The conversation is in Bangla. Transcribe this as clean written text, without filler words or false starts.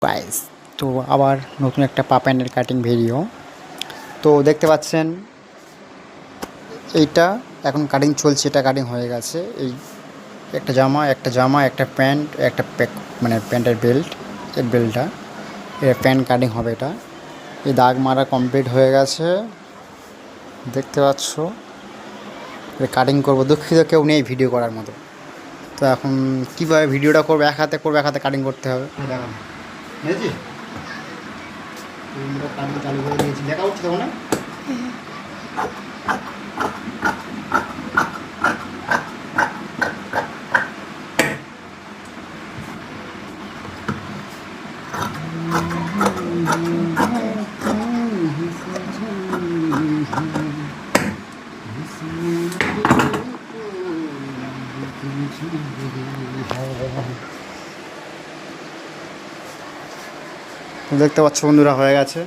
গাইস, তো আবার নতুন একটা পা প্যান্টের কাটিং ভিডিও। তো দেখতে পাচ্ছেন এইটা এখন কাটিং চলছে, এটা কাটিং হয়ে গেছে। এই একটা জামা একটা প্যান্ট একটা মানে প্যান্টের বেল্ট, এই বেল্টটা এটা প্যান্ট কাটিং হবে। এটা এই দাগ মারা কমপ্লিট হয়ে গেছে, দেখতে পাচ্ছ। কাটিং করবো, দুঃখিত কেউ নেই ভিডিও করার মতো। তো এখন কীভাবে ভিডিওটা করবো, এক হাতে কাটিং করতে হবে। দেখো কাটিং চালু করে দিয়েছি, দেখা হচ্ছে তখন না। দেখতে পাচ্ছ বন্ধুরা, হয়ে গেছে।